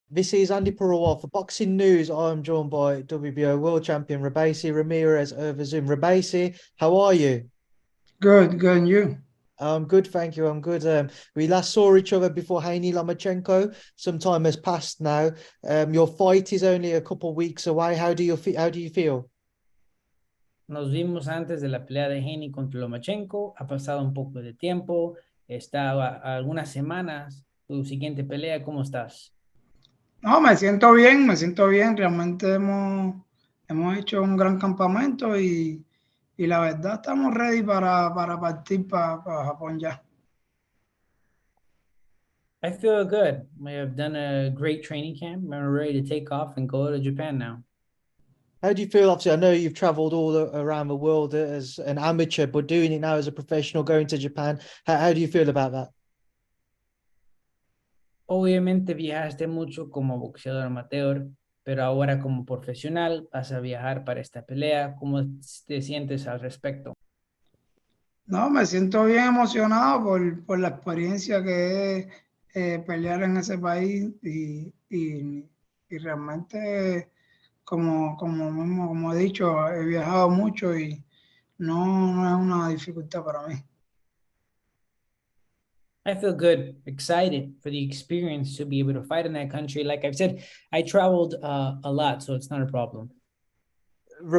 This is Andi Purewal for Boxing News. I'm joined by WBO World Champion Robeisy Ramirez over Zoom. Robeisy, how are you? Good, good, and you? I'm good, thank you. I'm good. We last saw each other before Haney Lomachenko. Some time has passed now. Your fight is only a couple of weeks away. How do you feel? Nos vimos antes de la pelea de Haney contra Lomachenko. Ha pasado un poco de tiempo. Estaba algunas semanas. Tu siguiente pelea, ¿cómo estás? No, me siento bien, me siento bien. Realmente hemos hecho un gran campamento y la verdad estamos ready para partir para Japón ya. I feel good. We have done a great training camp. We're ready to take off and go to Japan now. How do you feel? Obviously, I know you've traveled around the world as an amateur, but doing it now as a professional, going to Japan. How do you feel about that? Obviamente viajaste mucho como boxeador amateur, pero ahora como profesional vas a viajar para esta pelea. ¿Cómo te sientes al respecto? No, me siento bien emocionado por la experiencia que es pelear en ese país y realmente, como he dicho, he viajado mucho y no es una dificultad para mí. I feel good, excited for the experience to be able to fight in that country. Like I've said, I traveled a lot, so it's not a problem.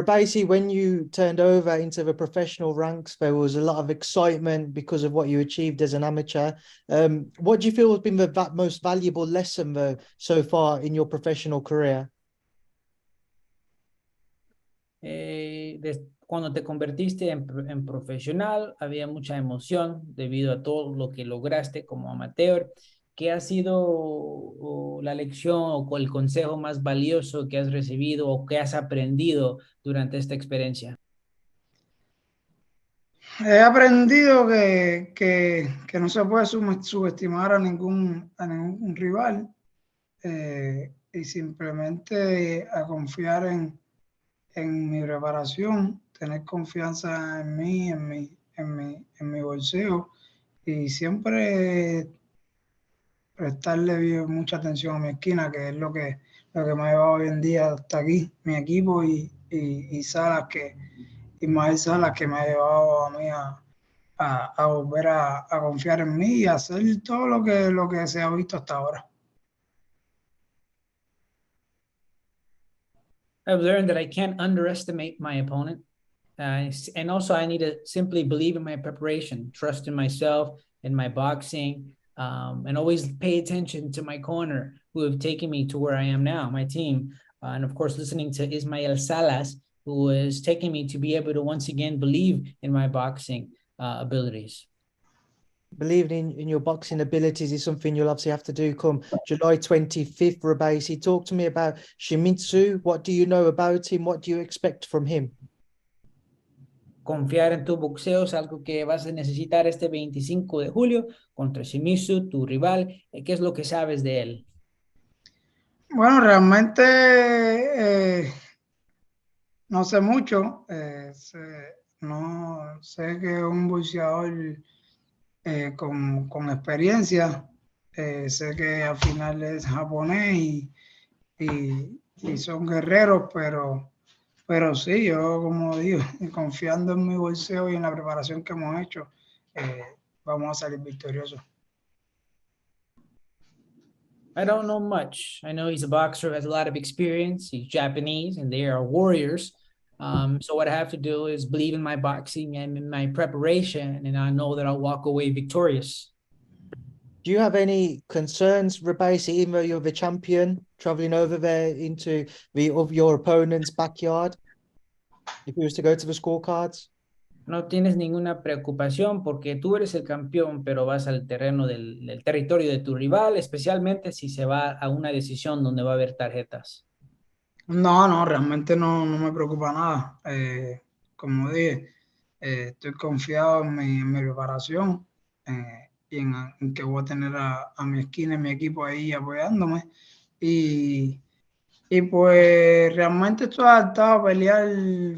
Basically, when you turned over into the professional ranks, there was a lot of excitement because of what you achieved as an amateur. What do you feel has been the most valuable lesson, though, so far in your professional career? Cuando te convertiste en profesional, había mucha emoción debido a todo lo que lograste como amateur. ¿Qué ha sido la lección o el consejo más valioso que has recibido o que has aprendido durante esta experiencia? He aprendido que no se puede subestimar a ningún rival y simplemente a confiar en mi preparación, tener confianza en mí, en mi bolseo y siempre prestarle mucha atención a mi esquina, que es lo que me ha llevado hoy en día hasta aquí, mi equipo y Salas y más Salas que me ha llevado a mí a volver a confiar en mí y a hacer todo lo que se ha visto hasta ahora. I've learned that I can't underestimate my opponent. And also, I need to simply believe in my preparation, trust in myself, in my boxing, and always pay attention to my corner, who have taken me to where I am now, my team. And of course, listening to Ismael Salas, who is taking me to be able to once again believe in my boxing abilities. Believing in your boxing abilities is something you'll obviously have to do come July 25th, Rabasi. Talk to me about Shimizu. What do you know about him? What do you expect from him? Confiar en tu boxeo es algo que vas a necesitar este 25 de julio contra Shimizu, tu rival. ¿Qué es lo que sabes de él? Bueno, realmente no sé mucho. No sé que es un boxeador con experiencia. Sé que al final es japonés y son guerreros, pero sí, yo como digo, confiando en mi bolseo y en la preparación que hemos hecho, eh, vamos a salir victoriosos. I don't know much. I know he's a boxer, has a lot of experience. He's Japanese, and they are warriors. So what I have to do is believe in my boxing and in my preparation, and I know that I'll walk away victorious. Do you have any concerns, Rabasi, even though you're the champion, traveling over there into of your opponent's backyard? If you was to go to the scorecards? No tienes ninguna preocupación porque tú eres el campeón, pero vas al terreno del territorio de tu rival, especialmente si se va a una decisión donde va a haber tarjetas. No, realmente no me preocupa nada. Como dije, estoy confiado en mi preparación y en que voy a tener a mi esquina y mi equipo ahí apoyándome. Y, y pues realmente estoy adaptado a pelear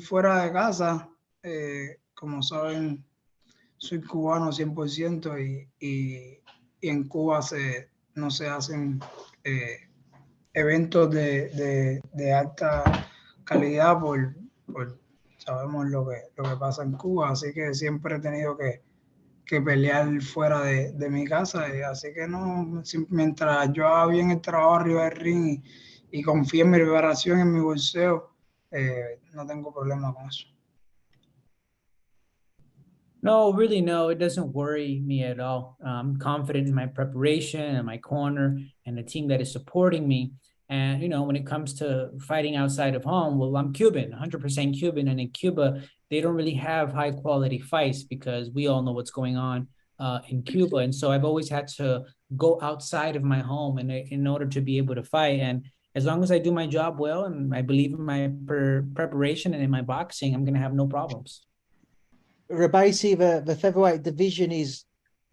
fuera de casa. Como saben, soy cubano 100% y en Cuba no se hacen eventos de alta calidad por sabemos lo que pasa en Cuba, así que siempre he tenido que pelear fuera de mi casa, así que no, mientras yo haga bien el trabajo arriba del ring y confíe en mi preparación, en mi bolseo, no tengo problema con eso. No, really, no, it doesn't worry me at all. I'm confident in my preparation and my corner and the team that is supporting me. And, you know, when it comes to fighting outside of home, well, I'm Cuban, 100% Cuban. And in Cuba, they don't really have high quality fights because we all know what's going on in Cuba. And so I've always had to go outside of my home in order to be able to fight. And as long as I do my job well and I believe in my preparation and in my boxing, I'm going to have no problems. Robeisy, the featherweight division is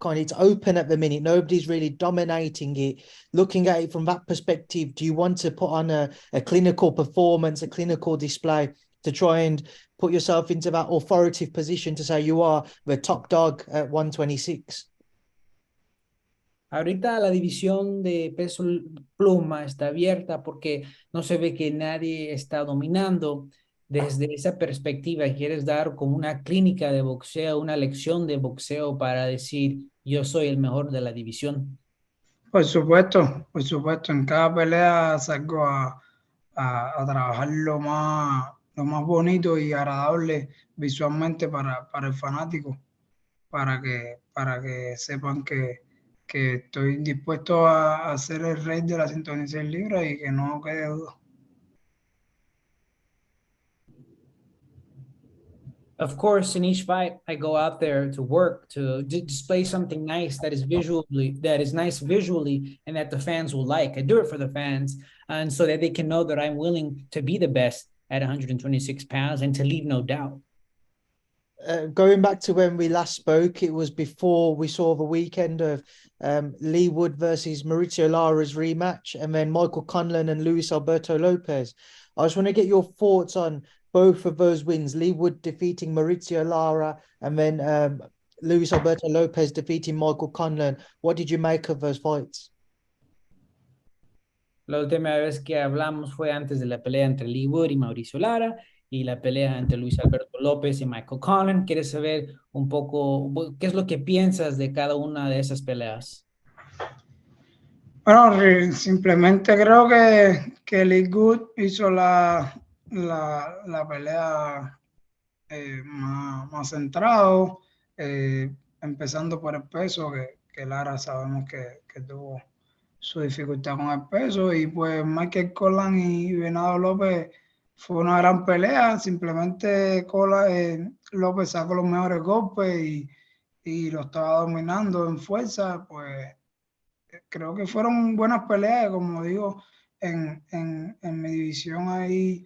it's open at the minute. Nobody's really dominating it. Looking at it from that perspective, do you want to put on a clinical performance, a clinical display to try and put yourself into that authoritative position to say you are the top dog at 126? Ahorita la división de peso pluma está abierta porque no se ve que nadie está dominando. Desde esa perspectiva, ¿quieres dar como una clínica de boxeo, una lección de boxeo para decir yo soy el mejor de la división? Por supuesto, en cada pelea salgo a trabajar lo más bonito y agradable visualmente para el fanático, para que sepan que estoy dispuesto a ser el rey de las 126 libras y que no quede duda. Of course, in each fight, I go out there to work to display something nice that is nice visually, and that the fans will like. I do it for the fans, and so that they can know that I'm willing to be the best at 126 pounds and to leave no doubt. Going back to when we last spoke, it was before we saw the weekend of Leigh Wood versus Maurizio Lara's rematch, and then Michael Conlan and Luis Alberto Lopez. I just want to get your thoughts on both of those wins. Leigh Wood defeating Maurizio Lara, and then Luis Alberto Lopez defeating Michael Conlan. What did you make of those fights? La última vez que hablamos fue antes de la pelea entre Leigh Wood y Mauricio Lara y la pelea entre Luis Alberto López y Michael Conlan. ¿Quieres saber un poco qué es lo que piensas de cada una de esas peleas? Bueno, simplemente creo que Leigh Wood hizo la pelea más centrado, empezando por el peso, que Lara sabemos que tuvo su dificultad con el peso, y pues Michael Conlan y Venado López fue una gran pelea. Simplemente López sacó los mejores golpes y lo estaba dominando en fuerza. Pues creo que fueron buenas peleas. Como digo, en mi división hay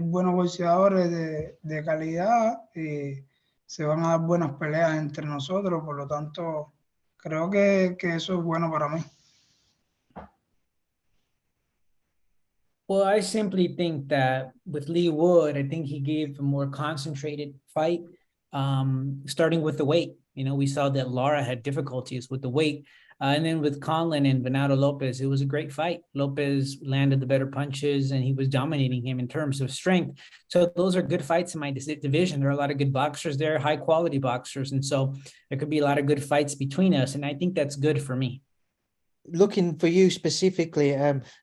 buenos boxeadores de calidad y se van a dar buenas peleas entre nosotros. Por lo tanto, creo que eso es bueno para mí. Well, I simply think that with Leigh Wood, I think he gave a more concentrated fight, starting with the weight. You know, we saw that Lara had difficulties with the weight. And then with Conlan and Venado Lopez, it was a great fight. Lopez landed the better punches and he was dominating him in terms of strength. So those are good fights in my division. There are a lot of good boxers there, high quality boxers. And so there could be a lot of good fights between us. And I think that's good for me. Looking for you specifically,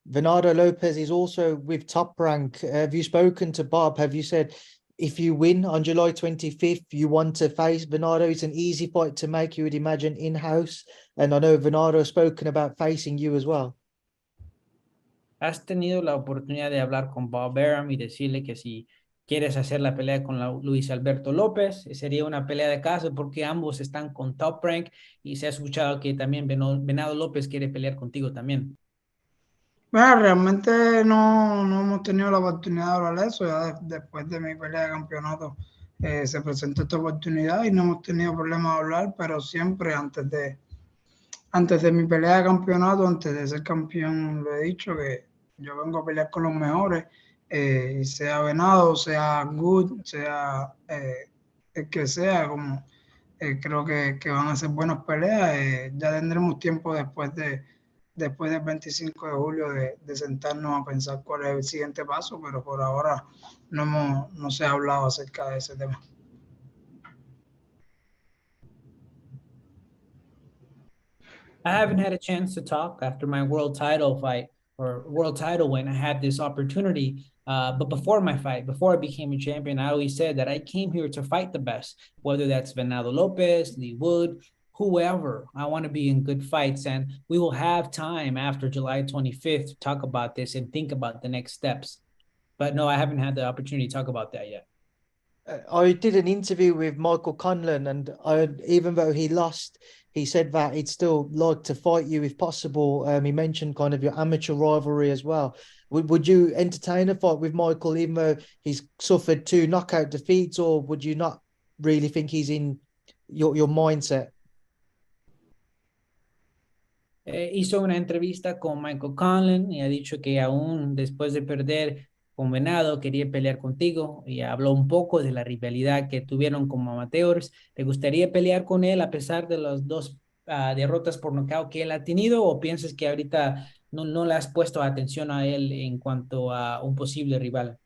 Venado Lopez is also with Top Rank. Have you spoken to Bob? Have you said if you win on July 25th, you want to face Venado? It's an easy fight to make, you would imagine, in-house. And I know Venado has spoken about facing you as well. ¿Has tenido la oportunidad de hablar con Bob Arum y decirle que si quieres hacer la pelea con Luis Alberto López, sería una pelea de casa porque ambos están con Top Rank y se ha escuchado que también Venado López quiere pelear contigo también? Bueno, realmente no hemos tenido la oportunidad de hablar de eso. Ya después de mi pelea de campeonato se presentó esta oportunidad y no hemos tenido problema de hablar, pero siempre antes de mi pelea de campeonato, antes de ser campeón, lo he dicho que yo vengo a pelear con los mejores, sea Venado, sea Good, sea el que sea, como creo que van a ser buenas peleas. Ya tendremos tiempo después de después del 25 de julio de sentarnos a pensar cuál es el siguiente paso, pero por ahora no se ha hablado acerca de ese tema. I haven't had a chance to talk after my world title fight or world title win. I had this opportunity, but before my fight, before I became a champion, I always said that I came here to fight the best, whether that's Alberto Lopez, Leigh Wood, whoever. I want to be in good fights, and we will have time after July 25th to talk about this and think about the next steps. But no, I haven't had the opportunity to talk about that yet. I did an interview with Michael Conlan, and even though he lost, he said that he'd still like to fight you if possible. He mentioned kind of your amateur rivalry as well. Would you entertain a fight with Michael, even though he's suffered 2 knockout defeats, or would you not really think he's in your mindset? Hizo una entrevista con Michael Conlan y ha dicho que aún después de perder con Venado quería pelear contigo, y habló un poco de la rivalidad que tuvieron como amateurs. ¿Te gustaría pelear con él a pesar de las 2 derrotas por nocaut que él ha tenido, o piensas que ahorita no le has puesto atención a él en cuanto a un posible rival?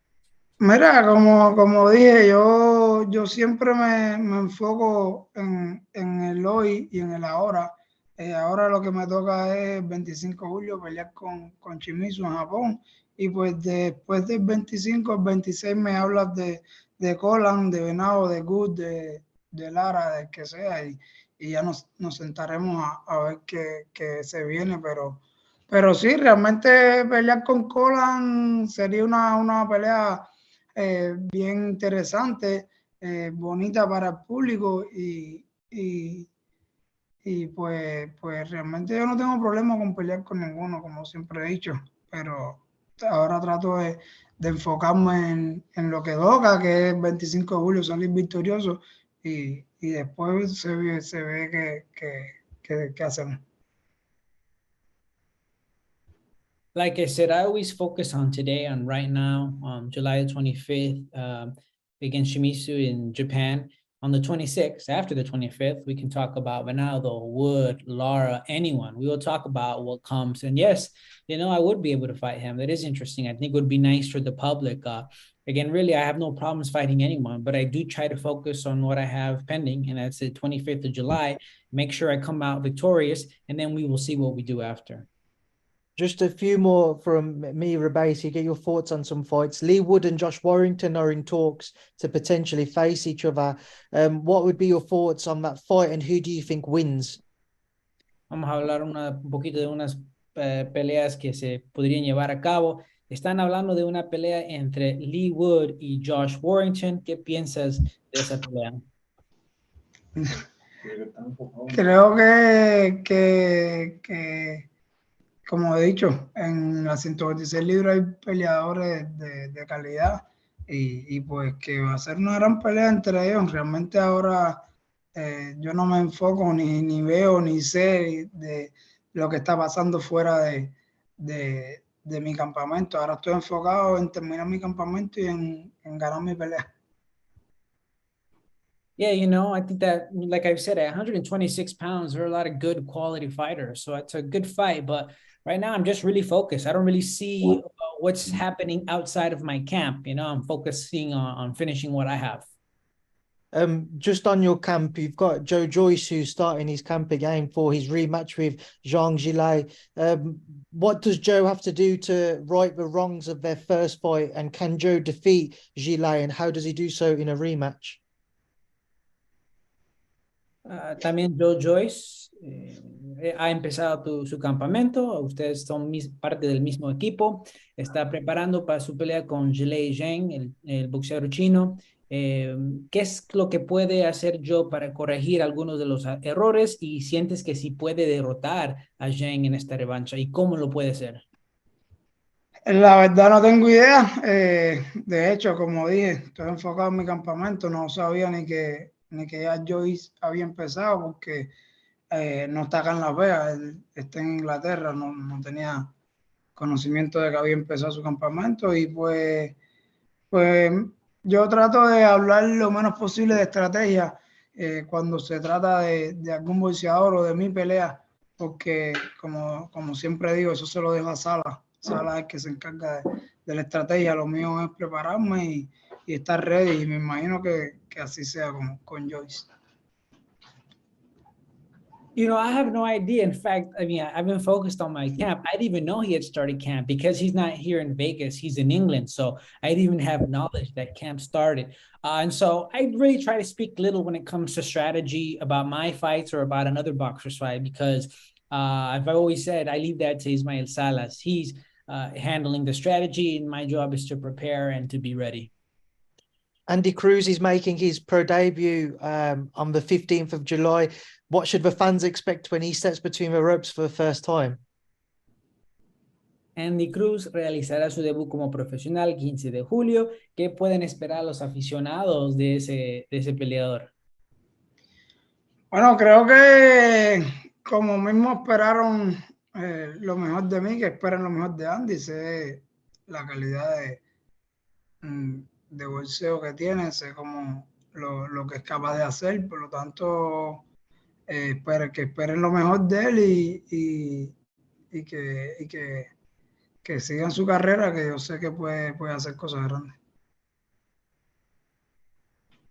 Mira, como dije, yo siempre me enfoco en el hoy y en el ahora. Ahora lo que me toca es el 25 de julio pelear con Shimizu en Japón, y pues después del 25 al 26 me hablas de Conlan, de Venado, de Good, de Lara, del que sea, y ya nos sentaremos a ver qué se viene, pero sí, realmente pelear con Conlan sería una pelea bien interesante, bonita para el público, y pues realmente yo no tengo problema con pelear con ninguno, como siempre he dicho, pero ahora trato de enfocarme en lo que toca, que es el 25 de julio salir victorioso, y después se ve qué hacemos. Like I said, I always focus on today, on right now, July 25th, against Shimizu in Japan. On the 26th, after the 25th, we can talk about Ronaldo, Wood, Lara, anyone. We will talk about what comes. And yes, I would be able to fight him. That is interesting. I think it would be nice for the public. Again, really, I have no problems fighting anyone, but I do try to focus on what I have pending, and that's the 25th of July. Make sure I come out victorious, and then we will see what we do after. Just a few more from me, Robeisy. Get your thoughts on some fights. Leigh Wood and Wood-Warrington are in talks to potentially face each other. What would be your thoughts on that fight, and who do you think wins? Vamos a hablar un poquito de unas peleas que se podrían llevar a cabo. Están hablando de una pelea entre Leigh Wood y Wood-Warrington. ¿Qué piensas de esa pelea? Creo que como he dicho, en las 126 libras hay peleadores de calidad, y pues que va a ser una gran pelea entre ellos. Realmente ahora yo no me enfoco ni veo ni sé de lo que está pasando fuera de mi campamento. Ahora estoy enfocado en terminar mi campamento y en ganar mi pelea. Yeah, I think that, like I've said, at 126 pounds, there are a lot of good quality fighters. So it's a good fight. But right now, I'm just really focused. I don't really see what's happening outside of my camp. I'm focusing on finishing what I have. Just on your camp, you've got Zhang-Joyce, who's starting his camp again for his rematch with Zhang-Joyce. What does Joe have to do to right the wrongs of their first fight? And can Joe defeat Joyce? And how does he do so in a rematch? También Zhang-Joyce ha empezado su campamento. Ustedes son parte del mismo equipo. Está preparando para su pelea con Leigh Zhang, el boxeador chino. ¿Qué es lo que puede hacer Joe para corregir algunos de los errores? ¿Y sientes que sí puede derrotar a Zhang en esta revancha? ¿Y cómo lo puede hacer? La verdad no tengo idea. De hecho, como dije, estoy enfocado en mi campamento. No sabía ni que ya Joyce había empezado, porque no está acá en Las Vegas, él está en Inglaterra. No tenía conocimiento de que había empezado su campamento, y pues yo trato de hablar lo menos posible de estrategia cuando se trata de algún boxeador o de mi pelea, porque como siempre digo, eso se lo dejo a Sala. Sala es el que se encarga de la estrategia. Lo mío es prepararme y estar ready, y me imagino que así sea con Joyce. You know, I have no idea. In fact, I mean, I've been focused on my camp. I didn't even know he had started camp because he's not here in Vegas. He's in England. So I didn't even have knowledge that camp started. And so I really try to speak little when it comes to strategy about my fights or about another boxer's fight, because I've always said I leave that to Ismael Salas. He's handling the strategy, and my job is to prepare and to be ready. Andy Cruz is making his pro debut on the 15th of July. What should the fans expect when he steps between the ropes for the first time? Andy Cruz realizará su debut como profesional 15 de julio. ¿Qué pueden esperar los aficionados de ese peleador? Bueno, creo que como mismo esperaron lo mejor de mí, que esperen lo mejor de Andy. Sé la calidad de bolseo que tiene, sé como lo que es capaz de hacer, por lo tanto que esperen lo mejor de él y que sigan su carrera, que yo sé que puede hacer cosas grandes.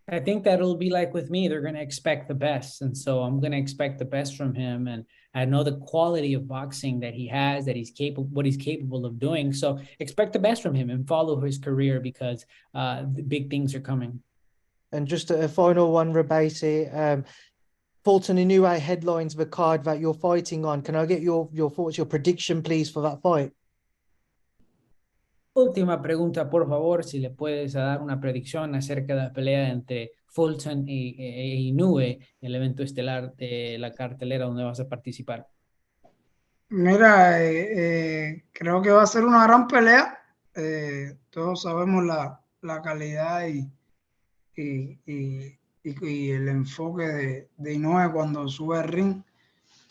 I think that'll be like with me. They're going to expect the best. And so I'm going to expect the best from him. And I know the quality of boxing that he has, that he's capable, what he's capable of doing. So expect the best from him and follow his career, because the big things are coming. And just a final one, Robeisy. Fulton Inoue headlines the card that you're fighting on. Can I get your thoughts, your prediction, please, for that fight? Última pregunta, por favor, si le puedes dar una predicción acerca de la pelea entre Fulton e Inoue, el evento estelar de la cartelera donde vas a participar. Mira, creo que va a ser una gran pelea. Todos sabemos la calidad y el enfoque de Inoue cuando sube al ring,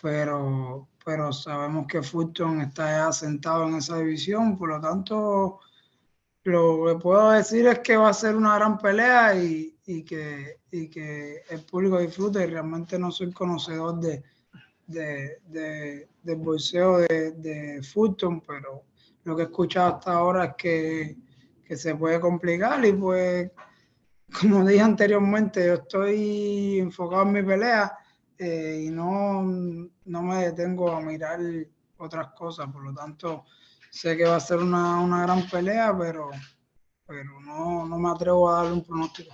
pero sabemos que Fulton está ya sentado en esa división, por lo tanto lo que puedo decir es que va a ser una gran pelea y que el público disfrute. Realmente no soy conocedor del boxeo de Fulton, pero lo que he escuchado hasta ahora es que se puede complicar, y pues como dije anteriormente, yo estoy enfocado en mi pelea y no me detengo a mirar otras cosas. Por lo tanto, sé que va a ser una gran pelea, pero no me atrevo a darle un pronóstico.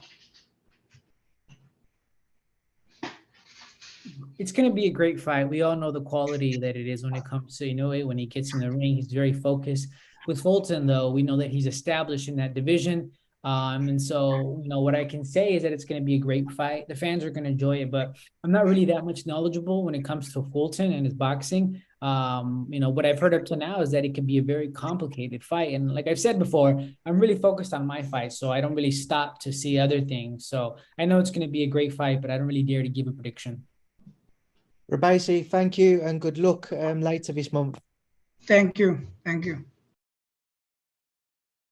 It's going to be a great fight. We all know the quality that it is when it comes to Inoue. When he gets in the ring, he's very focused. With Fulton, though, we know that he's established in that division. And so, you know, what I can say is that it's going to be a great fight. The fans are going to enjoy it, but I'm not really that much knowledgeable when it comes to Fulton and his boxing. You know, what I've heard up to now is that it can be a very complicated fight. And like I've said before, I'm really focused on my fight, so I don't really stop to see other things. So I know it's going to be a great fight, but I don't really dare to give a prediction. Robeisy, thank you and good luck later this month. Thank you.